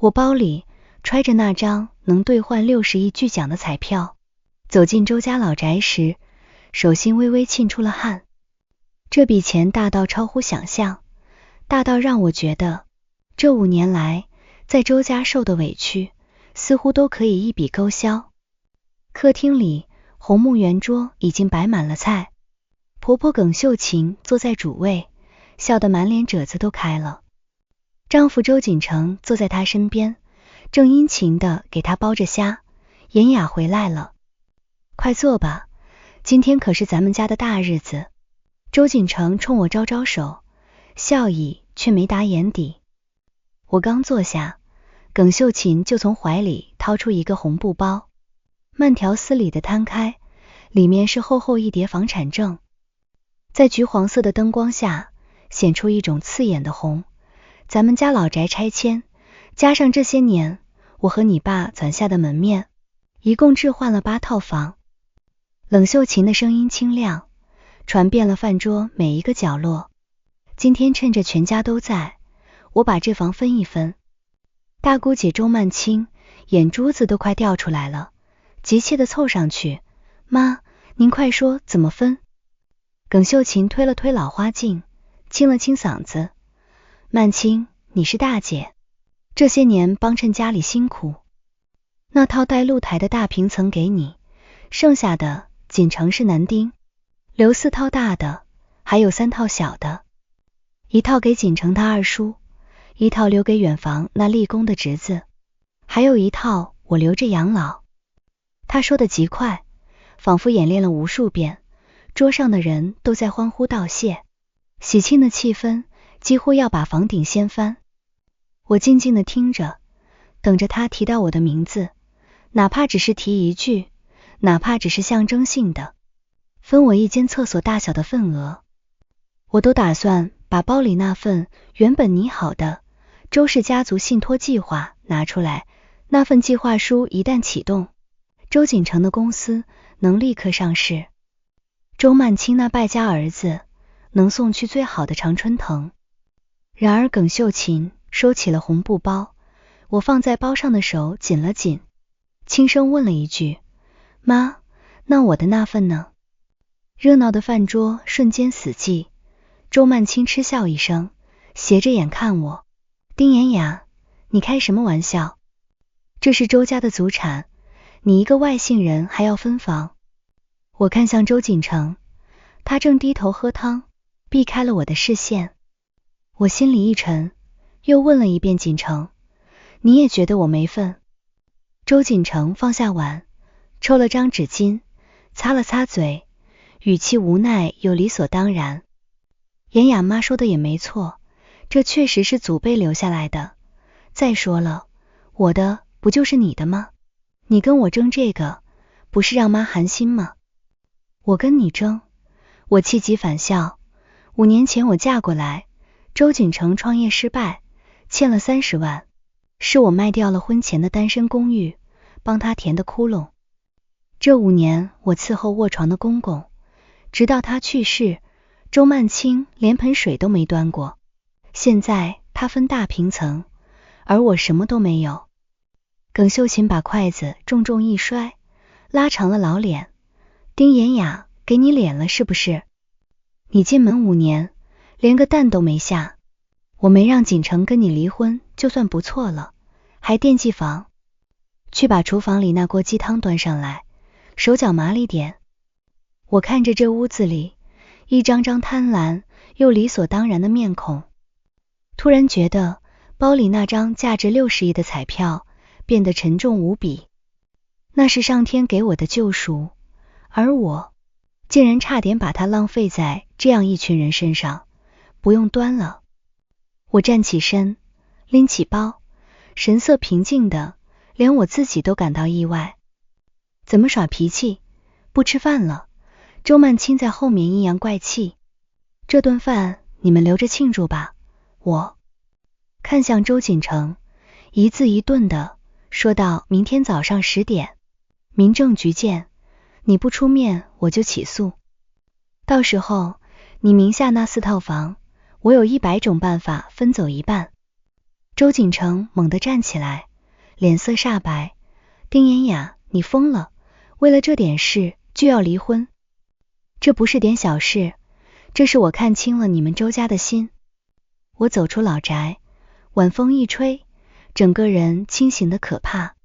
我包裡揣着那張能兌換60億巨獎的彩票，走進周家老宅時，手心微微沁出了汗。這筆錢大到超乎想象，大到讓我覺得這5年來在周家受的委屈似乎都可以一筆勾銷。客廳裡紅木圓桌已經擺滿了菜，婆婆耿秀琴坐在主位，笑得滿臉褶子都開了。丈夫周錦成坐在她身邊，正殷勤地給她包着蝦。妍雅回來了，快坐吧，今天可是咱們家的大日子。周錦成衝我招招手，笑意卻沒達眼底。我剛坐下，耿秀琴就從懷裡掏出一個紅布包，慢條斯理地攤開，裡面是厚厚一疊房產證，在橘黃色的燈光下顯出一種刺眼的紅。咱們家老宅拆遷，加上這些年我和你爸攢下的門面，一共置換了8套房。冷秀琴的聲音清亮，傳遍了飯桌每一個角落。今天趁着全家都在，我把這房分一分。大姑姐周曼青眼珠子都快掉出來了，急切地湊上去，媽，您快說怎麼分？耿秀琴推了推老花鏡，清了清嗓子，曼青，你是大姐，這些年帮衬家裡辛苦，那套帶露台的大平层給你，剩下的锦城是男丁，留4套大的，還有3套小的，1套給錦城他二叔，1套留給遠房那立功的侄子，還有1套我留着養老。他說得極快，仿佛演練了無數遍，桌上的人都在歡呼道謝，喜慶的氣氛幾乎要把房頂掀翻。我靜靜地聽着，等着他提到我的名字，哪怕只是提一句，哪怕只是象徵性的，分我一間廁所大小的份額。我都打算把包裡那份原本擬好的周氏家族信託計劃拿出來，那份計劃書一旦啟動，周錦成的公司能立刻上市，周曼青那敗家兒子能送去最好的常春藤。然而耿秀琴收起了紅布包，我放在包上的手緊了緊，輕聲問了一句，媽，那我的那份呢？熱鬧的飯桌瞬間死寂，周曼青嗤笑一聲，斜着眼看我，丁妍雅，你開什麼玩笑？這是周家的祖產，你一個外姓人還要分房？我看向周錦成，他正低頭喝湯，避開了我的視線。我心裡一沉，又問了一遍錦成，你也覺得我沒份？周錦成放下碗，抽了張紙巾，擦了擦嘴，語氣無奈又理所當然。妍雅媽說的也沒錯，這確實是祖輩留下來的。再說了，我的不就是你的嗎？你跟我爭這個，不是讓媽寒心嗎？我跟你爭？我氣急反笑。5年前我嫁過來，周錦成創業失敗，欠了30萬，是我賣掉了婚前的單身公寓，幫他填的窟窿。這5年我伺候臥床的公公，直到他去世，周曼青連盆水都沒端過。現在他分大平層，而我什麼都沒有。耿秀琴把筷子重重一摔，拉長了老臉，丁妍雅，給你臉了是不是？你進門5年，連個蛋都沒下，我沒讓錦成跟你離婚就算不錯了，還惦記房。去把廚房裡那鍋雞湯端上來，手腳麻利點。我看着这屋子裡一張張貪婪又理所當然的面孔，突然覺得包裡那張價值60億的彩票變得沉重無比。那是上天給我的救贖，而我竟然差點把它浪費在這樣一群人身上。不用端了。我站起身，拎起包，神色平靜的，連我自己都感到意外。怎麼耍脾氣？不吃飯了？周曼青在後面阴陽怪氣。這頓飯你們留着慶祝吧。我看向周錦成，一字一頓的說到，明天早上10點，民政局見，你不出面我就起訴。到時候你名下那4套房，我有100種辦法分走一半。周錦成猛地站起來，臉色煞白。丁妍雅，你瘋了，為了這點事就要離婚？這不是點小事，這是我看清了你們周家的心。我走出老宅，晚風一吹，整個人清醒得可怕。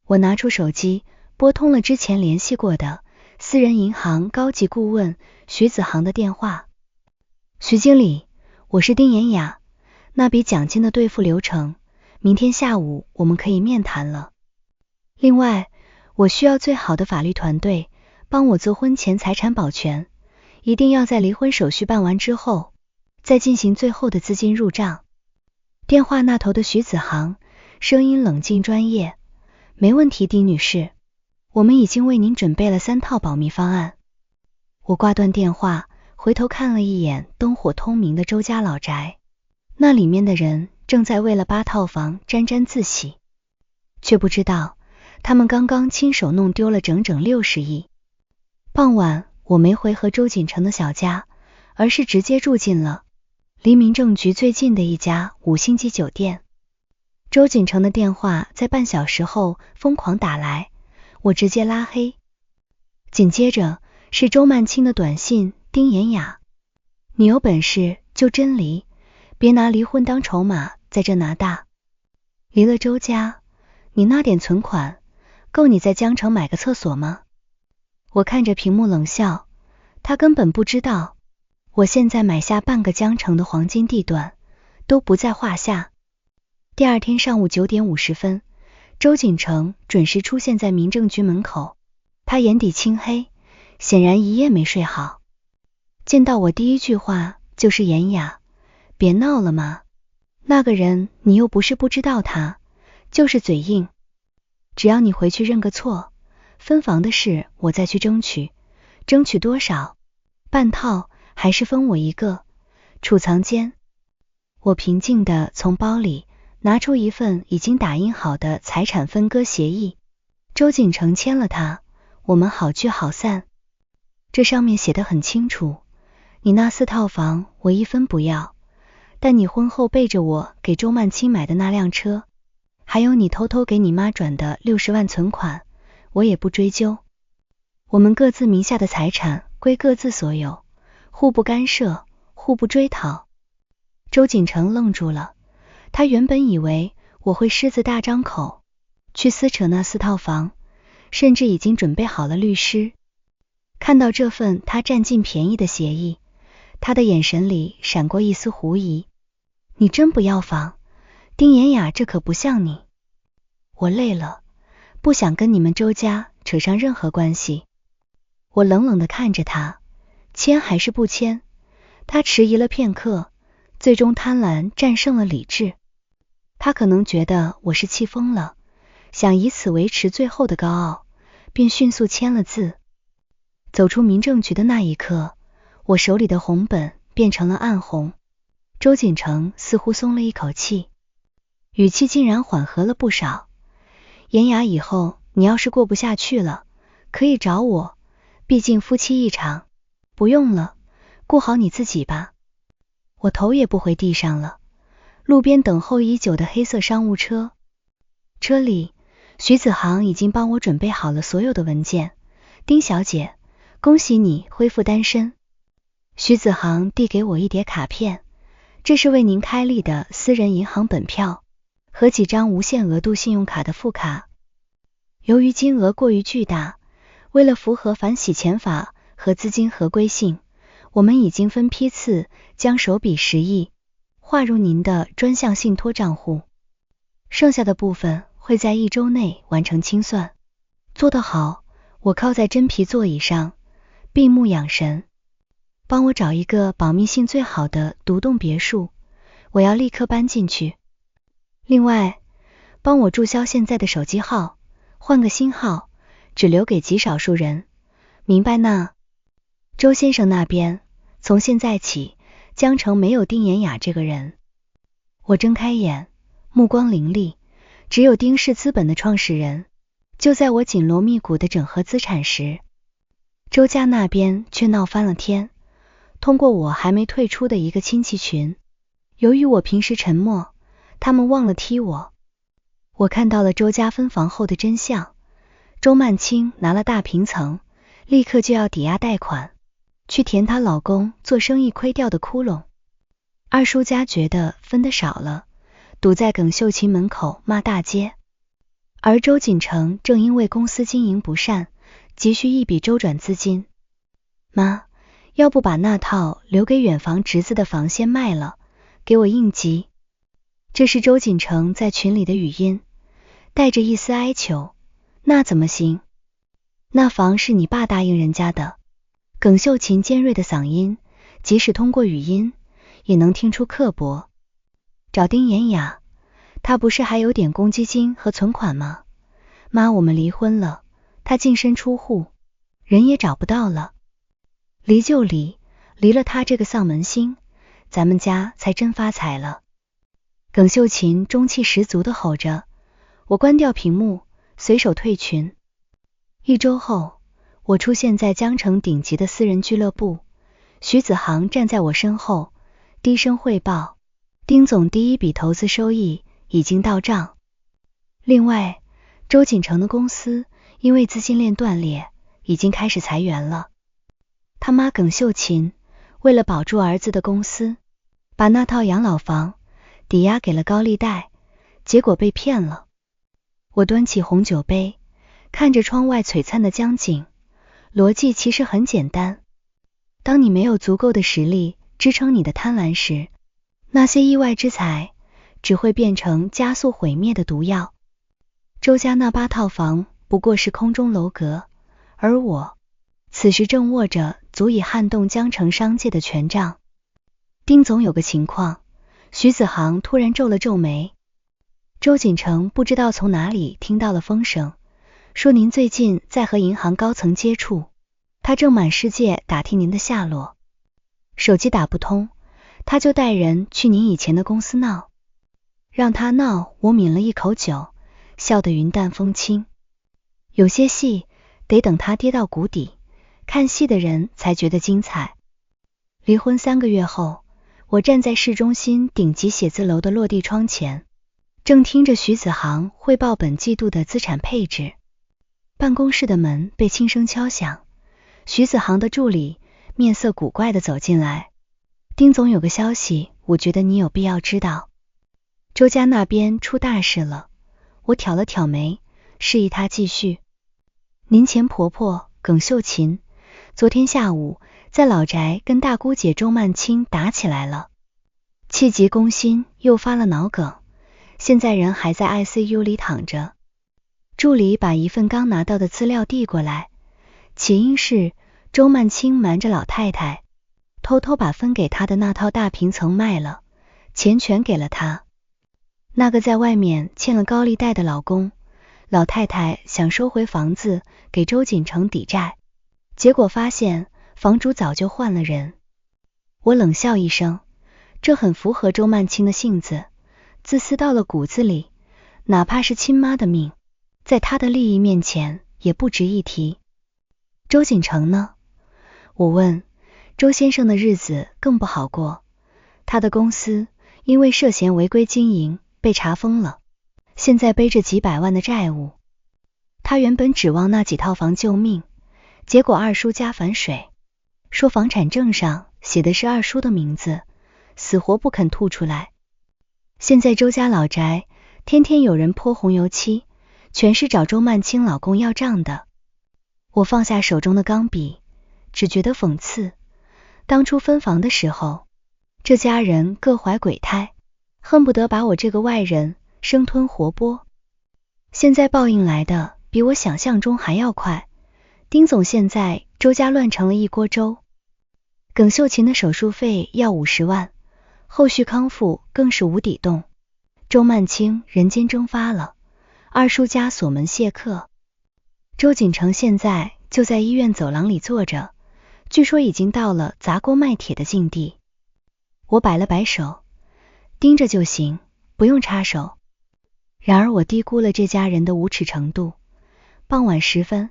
我拿出手機，撥通了之前聯繫過的私人銀行高級顧問徐子航的電話。徐經理，我是丁妍雅，那筆獎金的兌付流程，明天下午我們可以面談了。另外，我需要最好的法律團隊幫我做婚前財產保全，一定要在離婚手續辦完之後，再進行最後的資金入賬。電話那頭的徐子航聲音冷靜專業，沒問題，丁女士，我們已經為您準備了3套保密方案。我掛斷電話，回頭看了一眼燈火通明的周家老宅，那裡面的人正在為了8套房沾沾自喜，卻不知道他們剛剛親手弄丟了整整60億。傍晚，我沒回和周錦成的小家，而是直接住進了離民政局最近的一家5星級酒店。周錦成的電話在半小時後瘋狂打來，我直接拉黑。緊接着是周曼青的短信：丁妍雅，你有本事就真離，別拿離婚當籌碼在這拿大。離了周家，你那點存款夠你在江城買個廁所嗎？我看着屏幕冷笑，他根本不知道，我現在買下半個江城的黃金地段都不在話下。第二天上午9點50分，周錦成準時出現在民政局門口，他眼底青黑，顯然一夜沒睡好。見到我第一句話就是：妍雅，別鬧了嘛，那個人你又不是不知道他，就是嘴硬。只要你回去認個錯，分房的事我再去爭取，爭取多少？半套還是分我一個？儲藏間。我平靜地從包裡拿出一份已經打印好的財產分割協議，周錦成簽了它，我們好聚好散。這上面寫得很清楚，你那4套房我一分不要，但你婚後背着我給周曼青買的那輛車，還有你偷偷給你媽轉的60萬存款，我也不追究。我們各自名下的財產歸各自所有，互不干涉，互不追討。周錦成愣住了，他原本以為我會獅子大張口去撕扯那4套房，甚至已經準備好了律師。看到這份他占盡便宜的協議，他的眼神裡閃過一絲狐疑。你真不要房？丁妍雅，這可不像你。我累了，不想跟你們周家扯上任何關係。我冷冷地看着他，簽還是不簽？他遲疑了片刻，最終貪婪戰勝了理智。他可能覺得我是氣瘋了，想以此維持最後的高傲，便迅速簽了字。走出民政局的那一刻，我手裡的紅本變成了暗紅。周錦成似乎鬆了一口氣，語氣竟然緩和了不少。妍雅，以後你要是過不下去了，可以找我，畢竟夫妻一場。不用了，顧好你自己吧。我頭也不回地上了。路邊等候已久的黑色商務車，車裡徐子航已經幫我準備好了所有的文件。丁小姐，恭喜你恢復单身。徐子航遞給我一疊卡片，這是為您開立的私人銀行本票和幾張無限額度信用卡的副卡。由於金額過於巨大，為了符合反洗錢法和資金合規性，我們已經分批次將首筆10億劃入您的專項信託賬戶，剩下的部分會在1周內完成清算。做得好。我靠在真皮座椅上，閉目養神。幫我找一個保密性最好的獨棟別墅，我要立刻搬進去。另外，幫我注銷現在的手機號，換個新號，只留給極少數人。明白那？周先生那邊，從現在起，江城沒有丁妍雅這個人。我睜開眼，目光凌厲，只有丁氏資本的創始人。就在我緊鑼密鼓的整合資產時，周家那邊卻鬧翻了天。通過我還沒退出的一個親戚群，由於我平時沉默，他們忘了踢我。我看到了周家分房後的真相。周曼青拿了大平层，立刻就要抵押貸款，去填她老公做生意虧掉的窟窿。二叔家覺得分得少了，堵在耿秀琴門口罵大街。而周錦成正因為公司經營不善，急需一筆周轉資金。媽，要不把那套留給遠房侄子的房先賣了，給我應急。這是周錦成在群裡的語音，帶着一絲哀求。那怎麼行？那房是你爸答應人家的。耿秀琴尖銳的嗓音，即使通過語音，也能聽出刻薄。找丁妍雅，他不是還有點公積金和存款嗎？媽，我們離婚了，他净身出戶，人也找不到了。離就離，離了他這個喪門星，咱們家才真發財了。耿秀琴中氣十足地吼着。我關掉屏幕，隨手退群。1周後，我出現在江城頂級的私人俱樂部，徐子航站在我身後，低聲匯報，丁總第一筆投資收益已經到賬。另外，周錦成的公司因為資金鏈斷裂，已經開始裁員了。他媽耿秀琴為了保住兒子的公司，把那套養老房抵押給了高利貸，結果被騙了。我端起紅酒杯，看着窗外璀璨的江景，邏輯其實很簡單。當你沒有足夠的實力支撐你的貪婪時，那些意外之財只會變成加速毀滅的毒藥。周家那8套房不過是空中樓閣，而我此時正握着足以撼動江城商界的權杖。丁總有個情況。徐子航突然皺了皺眉。周錦成不知道從哪裡聽到了風聲，說您最近在和銀行高層接觸，他正滿世界打聽您的下落。手機打不通，他就帶人去您以前的公司鬧。讓他鬧，我抿了一口酒，笑得雲淡風輕。有些戲得等他跌到谷底，看戲的人才覺得精彩。離婚3個月後，我站在市中心頂級寫字樓的落地窗前，正聽着徐子航匯報本季度的資產配置。辦公室的門被輕聲敲響，徐子航的助理面色古怪地走進來。丁總有個消息，我覺得你有必要知道。周家那邊出大事了。我挑了挑眉，示意他繼續。您前婆婆耿秀琴昨天下午在老宅跟大姑姐周曼青打起来了，气急攻心，又發了腦梗，現在人還在 ICU 裡躺着。助理把一份剛拿到的資料遞過來，起因是周曼青瞞着老太太，偷偷把分給她的那套大平層賣了，錢全給了她。那個在外面欠了高利貸的老公，老太太想收回房子給周錦成抵債，結果發現房主早就換了人。我冷笑一聲，這很符合周曼青的性子，自私到了骨子裡，哪怕是親媽的命，在他的利益面前也不值一提。周錦成呢？我問。周先生的日子更不好過，他的公司因為涉嫌違規經營被查封了，現在背着幾百萬的債務。他原本指望那幾套房救命，結果二叔家反水，說房產證上寫的是二叔的名字，死活不肯吐出來。現在周家老宅天天有人潑紅油漆，全是找周曼青老公要賬的。我放下手中的鋼筆，只覺得諷刺。當初分房的時候，這家人各懷鬼胎，恨不得把我這個外人生吞活剝。現在報應來的比我想象中還要快。丁總現在周家亂成了一鍋粥。耿秀琴的手術費要50萬，後續康復更是無底洞。周曼青人間蒸發了，二叔家鎖門謝客。周錦成現在就在醫院走廊裡坐着，據說已經到了砸鍋賣鐵的境地。我擺了擺手，盯着就行，不用插手。然而我低估了這家人的無恥程度。傍晚時分，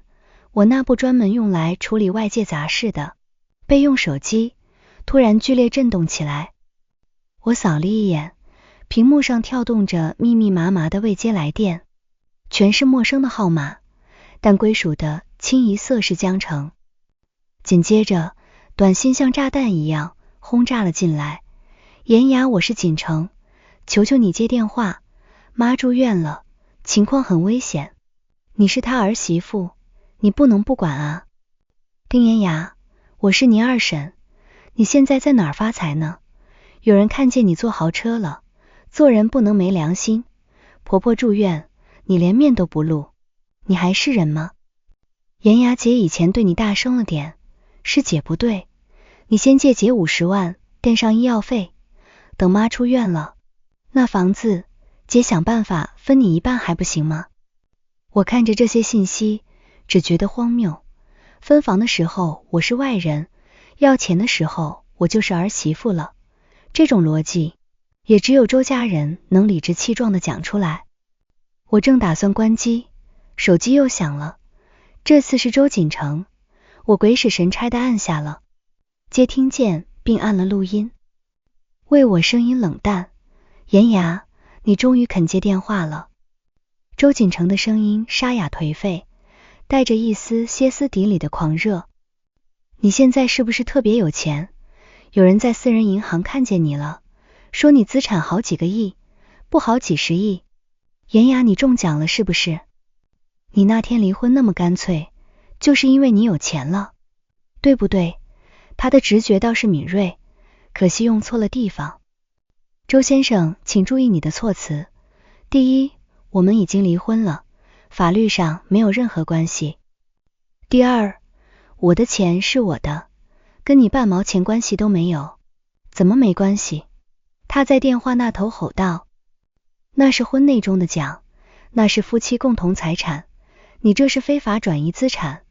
我那部專門用來處理外界雜事的備用手機突然劇烈震動起來。我掃了一眼，屏幕上跳動着密密麻麻的未接來電，全是陌生的號碼，但歸屬的清一色是江城。緊接着，短信像炸彈一樣轟炸了進來。妍雅，我是錦城，求求你接電話，媽住院了，情況很危險，你是她兒媳婦，你不能不管啊。丁妍雅，我是你二嬸，你現在在哪兒發財呢？有人看見你坐豪車了，做人不能沒良心。婆婆住院，你連面都不露，你還是人嗎？妍雅姐以前對你大聲了點，是姐不對，你先借姐50萬墊上醫藥費，等媽出院了，那房子姐想辦法分你一半還不行嗎？我看着這些信息只覺得荒謬，分房的時候我是外人，要錢的時候我就是兒媳婦了，這種邏輯也只有周家人能理直氣壯地講出來。我正打算關機，手機又響了，這次是周錦城，我鬼使神差地按下了接聽鍵並按了錄音。為我聲音冷淡，妍雅，你終於肯接電話了。周錦城的聲音沙啞頹廢，帶着一絲歇斯底里的狂熱。你現在是不是特別有錢？有人在私人銀行看見你了，說你資產好幾個億，不好幾十億。妍雅，你中獎了是不是？你那天離婚那麼乾脆，就是因為你有錢了，對不對？他的直覺倒是敏銳，可惜用錯了地方。周先生，請注意你的措辭。第一，我們已經離婚了，法律上沒有任何關係。第二，我的錢是我的，跟你半毛錢關係都沒有。怎麼沒關係？他在電話那頭吼道。那是婚內中的獎，那是夫妻共同財產，你這是非法轉移資產，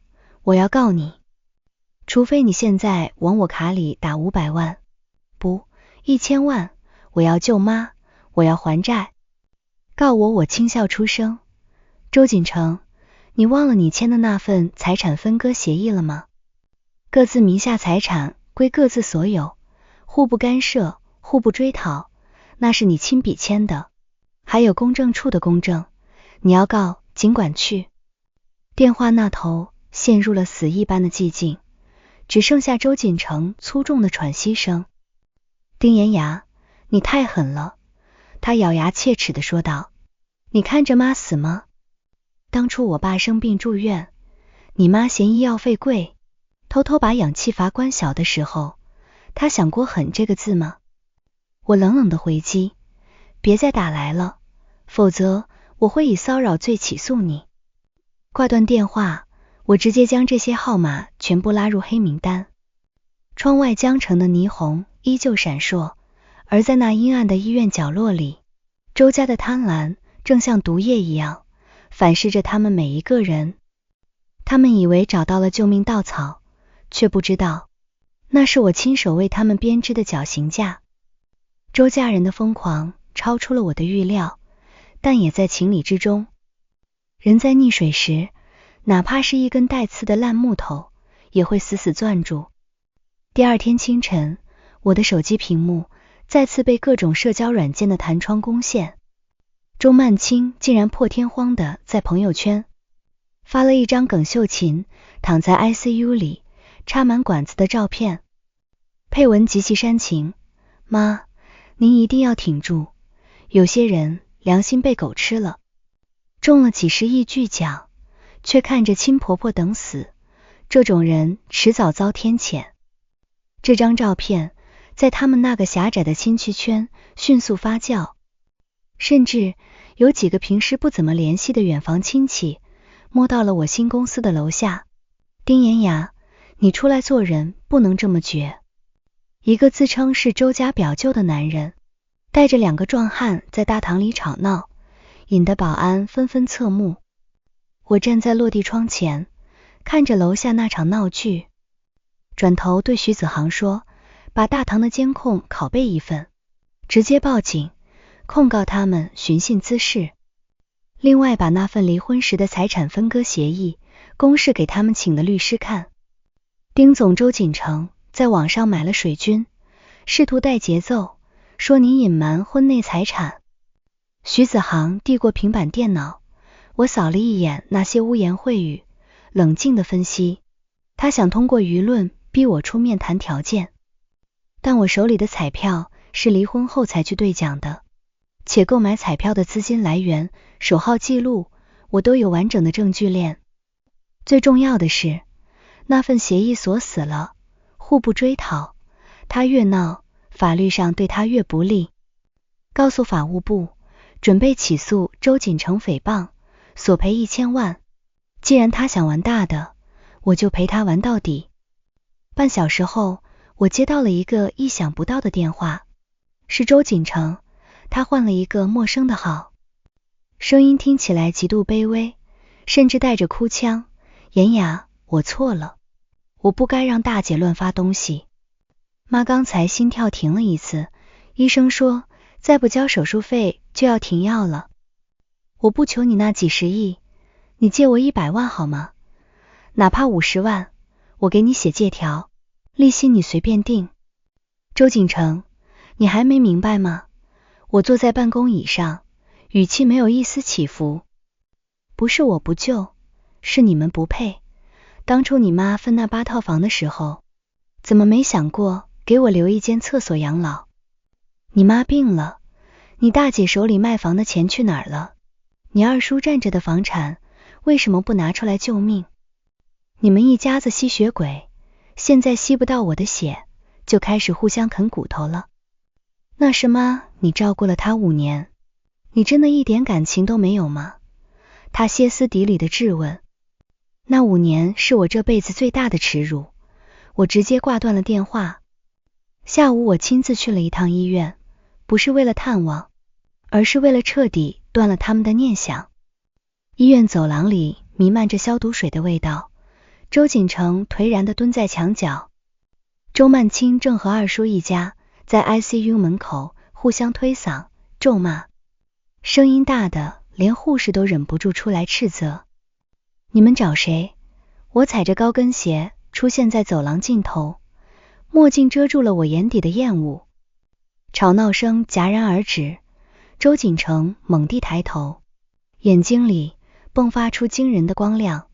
我要告你。除非你現在往我卡裡打500萬，不，1000萬，我要救媽，我要還債。告我，我輕笑出聲。周錦城，你忘了你簽的那份財產分割協議了嗎？各自名下財產歸各自所有，互不干涉，互不追討，那是你親筆簽的。還有公證處的公證，你要告儘管去。電話那頭陷入了死一般的寂靜，只剩下周錦城粗重的喘息聲。丁妍雅，你太狠了，他咬牙切齒地說道。你看着媽死嗎？當初我爸生病住院，你媽嫌醫藥費貴，偷偷把氧氣阀關小的時候，他想過狠這個字嗎？我冷冷地回擊，別再打來了，否則我會以騷擾罪起訴你。掛斷電話，我直接將這些號碼全部拉入黑名單。窗外江城的霓虹依舊閃爍，而在那陰暗的醫院角落裡，周家的貪婪正像毒液一樣反噬着他們每一個人。他們以為找到了救命稻草，卻不知道那是我親手為他們編織的絞刑架。周家人的瘋狂超出了我的預料，但也在情理之中。人在溺水時，哪怕是一根帶刺的爛木頭，也會死死攥住。第二天清晨，我的手機屏幕再次被各種社交軟件的彈窗攻陷。周曼青竟然破天荒地在朋友圈發了一張耿秀琴躺在 ICU 裡插滿管子的照片，配文極其煽情。媽，您一定要挺住，有些人良心被狗吃了，中了幾十億巨獎，卻看着親婆婆等死，這種人遲早遭天譴。這張照片在他們那個狹窄的親戚圈迅速發酵，甚至有幾個平時不怎麼聯繫的遠房親戚摸到了我新公司的樓下。丁妍雅，你出來做人不能這麼絕。一個自稱是周家表舅的男人帶着2個壯漢在大堂裡吵鬧，引得保安紛紛側目。我站在落地窗前，看着樓下那場鬧劇，轉頭對徐子航說，把大堂的監控拷貝一份，直接報警控告他們尋釁滋事。另外把那份離婚時的財產分割協議公示給他們請的律師看。丁總周錦城在網上買了水軍，試圖帶節奏，說你隱瞞婚內財產。徐子航遞過平板電腦，我掃了一眼那些污言穢語，冷靜地分析，他想通過輿論逼我出面談條件。但我手裡的彩票是離婚後才去兑獎的，且購買彩票的資金來源、手號記錄，我都有完整的證據鏈。最重要的是，那份協議鎖死了，互不追討，他越鬧，法律上對他越不利。告訴法務部，準備起訴周錦成誹謗，索賠1000萬。既然他想玩大的，我就陪他玩到底。半小時後，我接到了一個意想不到的電話，是周錦成，他換了一個陌生的號，聲音聽起來極度卑微，甚至帶着哭腔。妍雅，我錯了，我不該讓大姐亂發東西。媽剛才心跳停了一次，醫生說再不交手術費就要停藥了。我不求你那幾十億，你借我100萬好嗎？哪怕50萬，我給你寫借條，利息你隨便定。周錦成，你還沒明白嗎？我坐在办公椅上，語氣沒有一絲起伏。不是我不救，是你们不配。當初你媽分那8套房的時候，怎麼沒想過給我留一間廁所養老？你媽病了，你大姐手裡賣房的錢去哪兒了？你二叔占着的房產為什麼不拿出來救命？你們一家子吸血鬼，現在吸不到我的血，就開始互相啃骨頭了。那是媽，你照顧了她5年，你真的一點感情都沒有嗎？他歇斯底里地質問。那5年是我這輩子最大的恥辱，我直接掛斷了電話。下午我親自去了一趟醫院，不是為了探望，而是為了徹底斷了他們的念想。醫院走廊裡彌漫着消毒水的味道，周錦成頹然地蹲在牆角，周曼青正和二叔一家在 ICU 門口互相推搡、咒罵，聲音大的連護士都忍不住出來斥責。你們找誰？我踩着高跟鞋出現在走廊盡頭，墨鏡遮住了我眼底的厭惡。吵鬧聲戛然而止，周錦成猛地抬頭，眼睛裡迸發出驚人的光亮，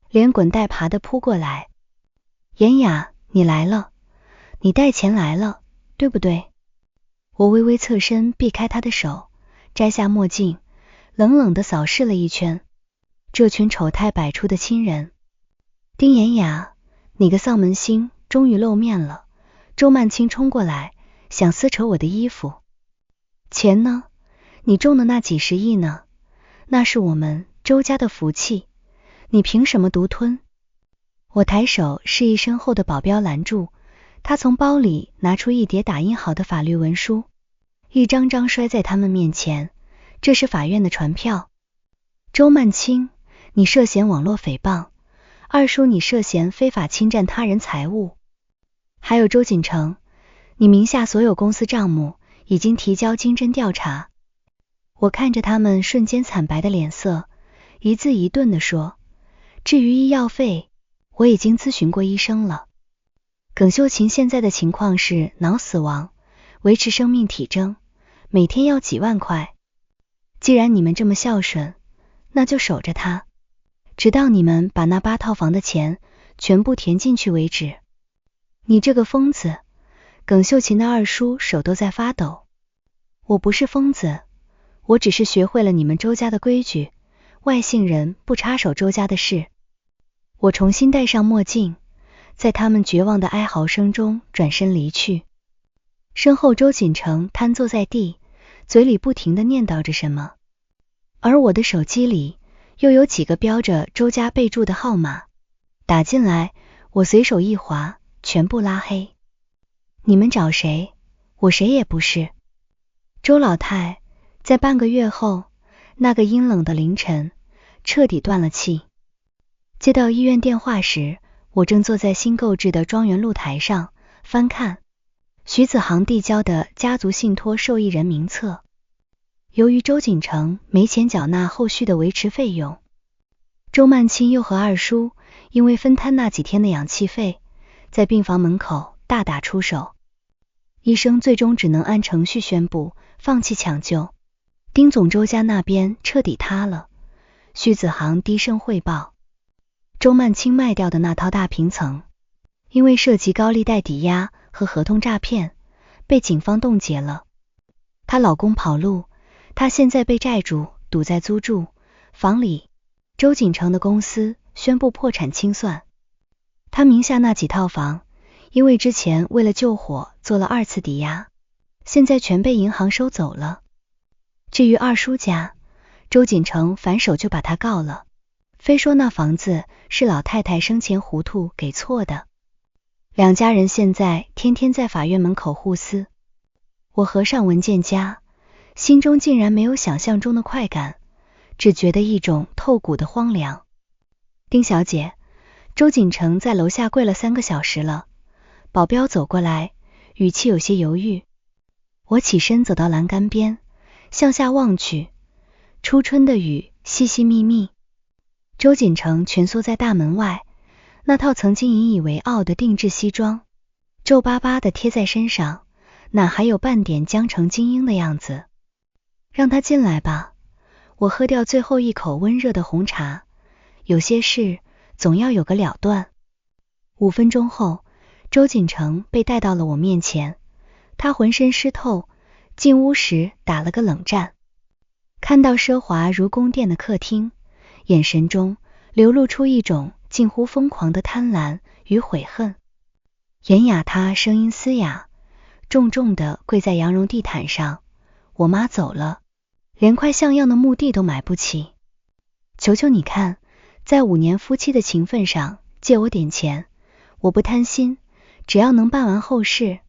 連滾帶爬地撲過來。妍雅，你來了，你帶錢來了，對不對？我微微側身避開他的手，摘下墨鏡，冷冷地掃視了一圈。這群醜態百出的親人，丁妍雅，你個喪門星終於露面了。周曼青衝過來，想撕扯我的衣服。錢呢？你中的那幾十億呢？那是我們周家的福氣，你憑什麼獨吞？我抬手示意身後的保鏢攔住，他從包裡拿出一疊打印好的法律文書，一張張摔在他們面前。這是法院的傳票。周曼青，你涉嫌網絡誹謗，二叔你涉嫌非法侵占他人財物，還有周錦成，你名下所有公司賬目已經提交經偵調查。我看着他們瞬間慘白的臉色，一字一頓地說，至於醫藥費，我已經諮詢過醫生了。耿秀琴現在的情況是腦死亡，維持生命體徵，每天要幾萬塊。既然你們這麼孝順，那就守着他，直到你們把那8套房的錢全部填進去為止。你這個瘋子！耿秀琴的二叔手都在發抖。我不是瘋子，我只是學會了你們周家的規矩，外姓人不插手周家的事。我重新戴上墨鏡，在他們絕望的哀嚎聲中轉身離去。身後周錦成癱坐在地，嘴裡不停地念叨着什麼，而我的手機裡又有幾個標着周家備註的號碼，打進來，我隨手一滑，全部拉黑。你們找誰？我誰也不是。周老太在半個月後，那個陰冷的凌晨，徹底斷了氣。接到醫院電話時，我正坐在新購置的莊園露台上翻看徐子航遞交的家族信託受益人名冊。由於周錦成沒錢繳納後續的維持費用，周曼青又和二叔因為分攤那幾天的氧氣費，在病房門口大打出手。醫生最終只能按程序宣布放棄搶救。丁總周家那邊徹底塌了。徐子航低聲匯報，周曼青賣掉的那套大平層，因為涉及高利貸抵押和合同詐騙，被警方凍結了。她老公跑路，她現在被債主堵在租住房裡。周錦成的公司宣布破產清算，他名下那幾套房，因為之前為了救火做了2次抵押，現在全被銀行收走了。至於二叔家，周錦成反手就把他告了，非說那房子是老太太生前糊涂給錯的。2家人現在天天在法院門口互撕。我合上文件夾，心中竟然沒有想象中的快感，只覺得一種透骨的荒涼。丁小姐，周錦成在樓下跪了3個小時了。保鏢走過來，語氣有些猶豫。我起身走到欄杆邊，向下望去，初春的雨淅淅密密。周錦成蜷縮在大門外，那套曾經引以為傲的定制西裝皺巴巴地貼在身上，哪還有半點江城精英的樣子。讓他進來吧。我喝掉最後一口溫熱的紅茶，有些事總要有個了斷。5分鐘後，周錦成被帶到了我面前，他渾身濕透，進屋時打了個冷戰。看到奢華如宮殿的客廳，眼神中流露出一種近乎瘋狂的貪婪與悔恨。嚴雅她聲音嘶啞，重重地跪在羊绒地毯上。我媽走了，連塊像樣的墓地都買不起。求求你看，在5年夫妻的情分上借我點錢，我不貪心，只要能辦完後事，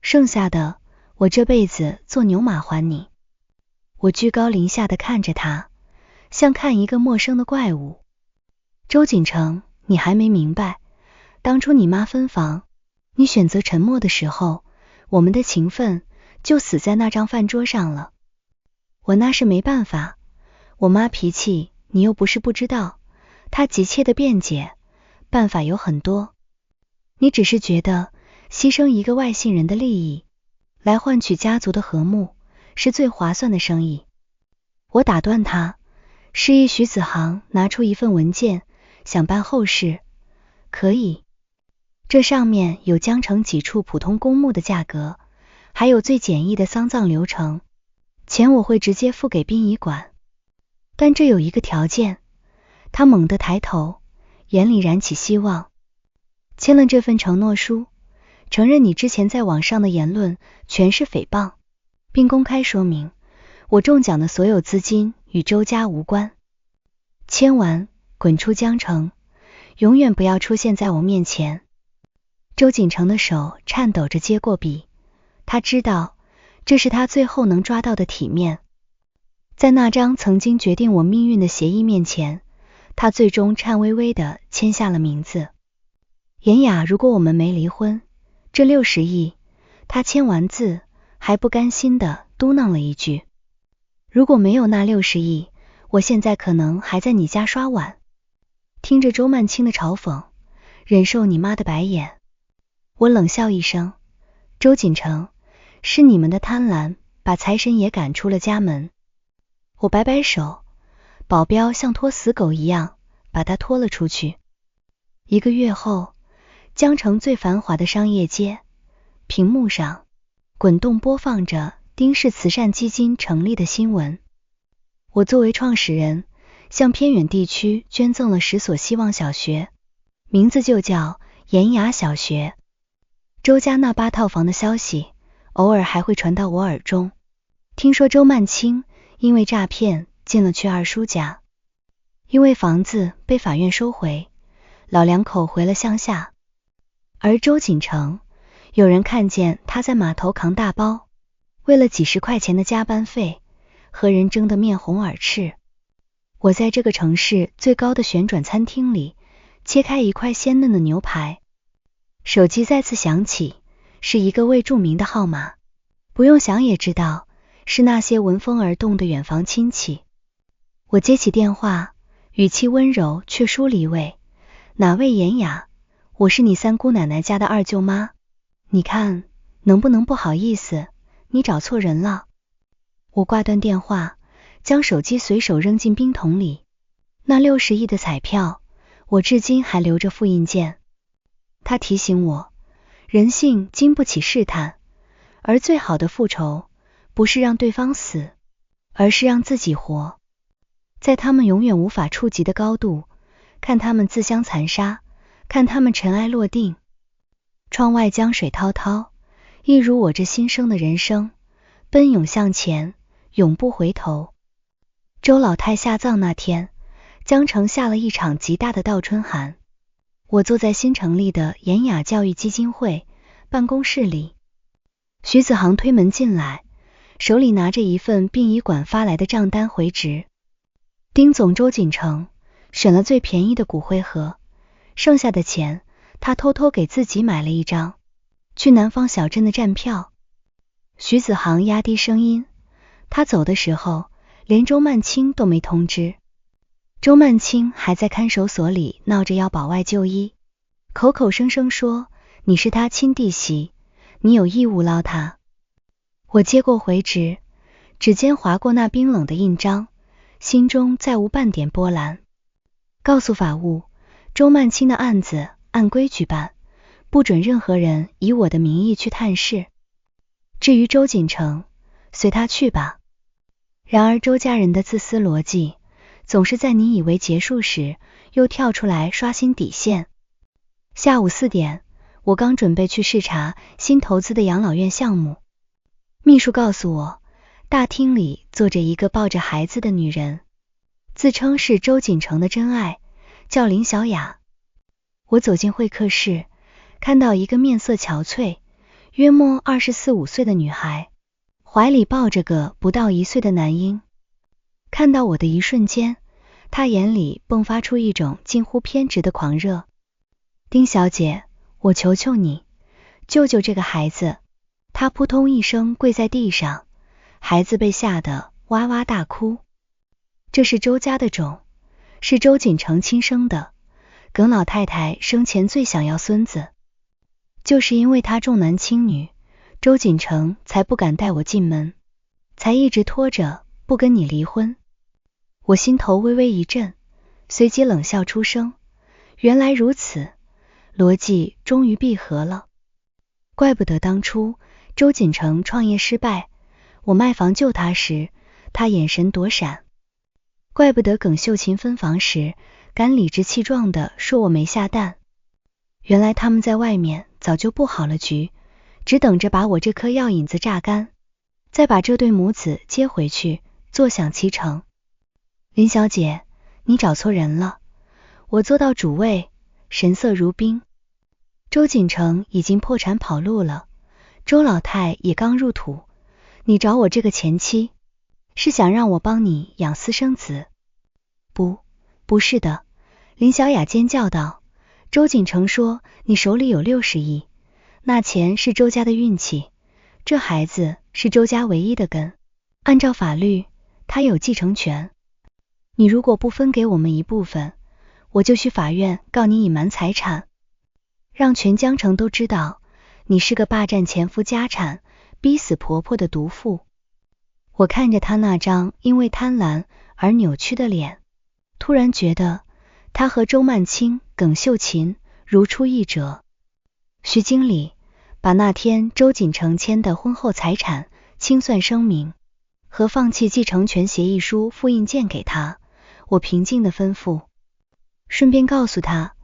剩下的我這輩子做牛馬還你。我居高臨下地看着他，像看一個陌生的怪物。周錦成，你還沒明白，當初你媽分房，你選擇沉默的時候，我們的情分就死在那張飯桌上了。我那是沒辦法，我媽脾氣你又不是不知道，她急切的辯解，辦法有很多。你只是覺得犧牲一個外姓人的利益，來換取家族的和睦，是最划算的生意。我打斷他，示意徐子航拿出一份文件，想辦後事。可以，這上面有江城幾處普通公墓的價格，還有最簡易的喪葬流程，錢我會直接付給殯儀館。但這有一個條件。他猛地抬頭，眼裡燃起希望。簽了這份承諾書，承認你之前在網上的言論全是誹謗，並公開說明我中獎的所有資金與周家無關。簽完，滾出江城，永遠不要出現在我面前。周錦成的手顫抖着接過筆，他知道這是他最後能抓到的體面。在那張曾經決定我命運的協議面前，他最終顫巍巍地簽下了名字。嚴雅，如果我們沒離婚，這60億，他簽完字還不甘心地嘟囔了一句，如果沒有那60億，我現在可能還在你家刷碗。聽着周曼青的嘲諷，忍受你媽的白眼，我冷笑一聲，周錦成，是你們的貪婪把財神爺趕出了家門。我擺擺手，保鏢像拖死狗一樣把他拖了出去。1個月後，江城最繁華的商業街，屏幕上滾動播放着丁氏慈善基金成立的新聞。我作為創始人，向偏遠地區捐贈了10所希望小學，名字就叫嚴雅小學。周家那8套房的消息，偶爾還會傳到我耳中。聽說周曼青因為詐騙進了去二叔家，因為房子被法院收回，老兩口回了鄉下。而周錦成，有人看見他在碼頭扛大包，為了幾十塊錢的加班費，和人爭得面紅耳赤。我在這個城市最高的旋轉餐廳裡切開一塊鮮嫩的牛排，手機再次響起，是一個未注明的號碼，不用想也知道是那些聞風而動的遠房親戚。我接起電話，語氣溫柔卻疏離味，哪位嚴雅？我是你三姑奶奶家的二舅媽，你看能不能不好意思，你找錯人了。我掛斷電話，將手機隨手扔進冰桶裡。那60億的彩票，我至今還留着複印件。他提醒我，人性經不起試探，而最好的復仇，不是讓對方死，而是讓自己活。在他們永遠無法觸及的高度，看他們自相殘殺，看他們塵埃落定。窗外江水滔滔，一如我這新生的人生，奔湧向前，永不回頭。周老太下葬那天，江城下了一場極大的倒春寒。我坐在新成立的研雅教育基金會辦公室裡，徐子航推門進來，手裡拿着一份殯儀館發來的賬單回执。丁總周錦成選了最便宜的骨灰盒，剩下的錢他偷偷給自己買了一張去南方小鎮的站票。徐子航壓低聲音，他走的時候連周曼青都沒通知。周曼青還在看守所裡鬧着要保外就醫，口口聲声說你是他親弟媳，你有義務撈他。我接過回执，指尖劃過那冰冷的印章，心中再無半點波瀾。告訴法務，周曼青的案子按規矩辦，不准任何人以我的名義去探視。至於周錦成，隨他去吧。然而周家人的自私邏輯，總是在你以為結束時，又跳出來刷新底線。下午4點，我剛準備去視察新投資的養老院項目，秘書告訴我，大廳裡坐着一個抱着孩子的女人，自稱是周錦成的真愛，叫林小雅。我走進會客室，看到一個面色憔悴，約莫24、25歲的女孩，懷裡抱着個不到1歲的男嬰。看到我的一瞬間，她眼裡迸發出一種近乎偏執的狂熱。丁小姐，我求求你，救救這個孩子。她撲通一聲跪在地上，孩子被嚇得哇哇大哭。這是周家的種，是周錦成親生的，耿老太太生前最想要孫子。就是因為他重男輕女，周錦成才不敢帶我進門，才一直拖着不跟你離婚。我心頭微微一震，隨即冷笑出聲，原來如此，邏輯終於閉合了。怪不得當初周錦成創業失敗，我賣房救他時，他眼神躲閃。怪不得耿秀琴分房時，敢理直氣壯地說我沒下蛋。原來他們在外面早就布好了局，只等着把我這顆藥引子榨乾，再把這對母子接回去，坐享其成。林小姐，你找錯人了。我坐到主位，神色如冰。周錦成已經破產跑路了，周老太也剛入土。你找我這個前妻，是想讓我幫你養私生子？不是的。林小雅尖叫道。周錦成說你手裡有60億，那錢是周家的運氣，這孩子是周家唯一的根，按照法律，他有繼承權。你如果不分給我們一部分，我就去法院告你隱瞞財產，讓全江城都知道你是個霸占前夫家產、逼死婆婆的毒婦。我看着他那張因為貪婪而扭曲的臉，突然覺得他和周曼青、耿秀琴如出一轍。徐經理把那天周錦成簽的婚後財產清算聲明和放棄繼承權協議書複印件給他，我平靜地吩咐，順便告訴他，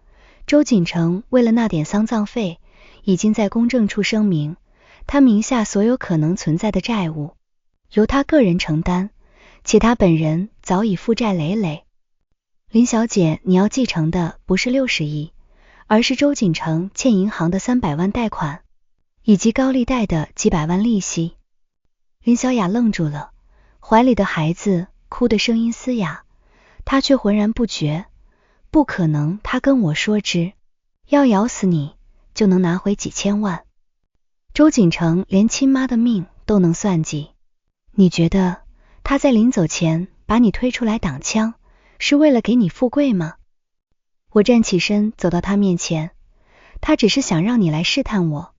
周錦成為了那點喪葬費，已經在公證處聲明，他名下所有可能存在的債務由他個人承擔，且他本人早已負債累累。林小姐，你要繼承的不是60億，而是周錦成欠銀行的300萬貸款，以及高利貸的幾百萬利息。林小雅愣住了，懷裡的孩子哭得聲音嘶啞，她卻渾然不覺。不可能，她跟我說要咬死你，就能拿回幾千萬。周錦成連親媽的命都能算計，你覺得他在臨走前把你推出來擋槍，是為了給你富貴嗎？我站起身走到他面前，他只是想讓你來試探我，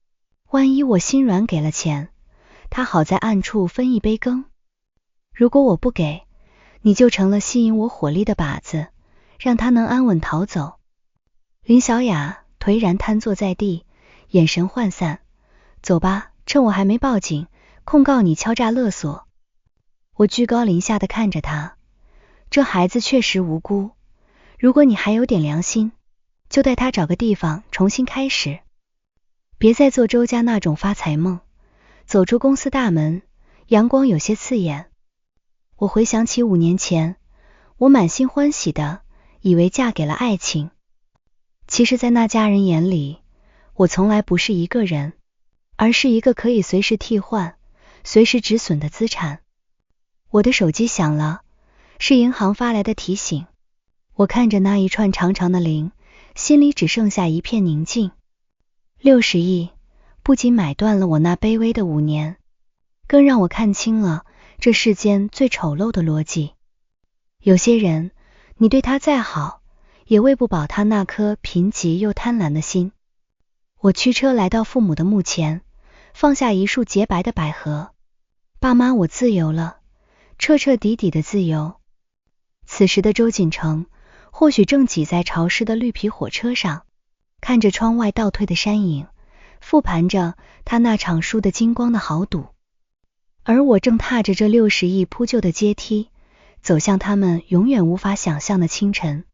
萬一我心軟給了錢，他好在暗處分一杯羹。如果我不給，你就成了吸引我火力的靶子，讓他能安穩逃走。林小雅颓然癱坐在地，眼神渙散。走吧，趁我還沒報警，控告你敲詐勒索。我居高臨下的看着他，這孩子確實無辜，如果你還有點良心，就帶他找個地方重新開始，別再做周家那種發財夢。走出公司大門，陽光有些刺眼。我回想起5年前，我滿心歡喜的以為嫁給了愛情，其實在那家人眼裡，我從來不是一個人，而是一個可以隨時替換、隨時止損的資產。我的手機響了，是銀行發來的提醒。我看着那一串長長的零，心裡只剩下一片寧靜。60億不僅買斷了我那卑微的5年，更讓我看清了這世間最醜陋的邏輯。有些人，你對他再好，也餵不飽他那顆貧瘠又貪婪的心。我驅車來到父母的墓前，放下一束潔白的百合。爸媽，我自由了，徹徹底底的自由。此時的周錦成或許正擠在潮濕的綠皮火車上，看着窗外倒退的山影，復盤着他那場輸得精光的豪賭。而我正踏着這60億鋪就的階梯，走向他們永遠無法想象的清晨。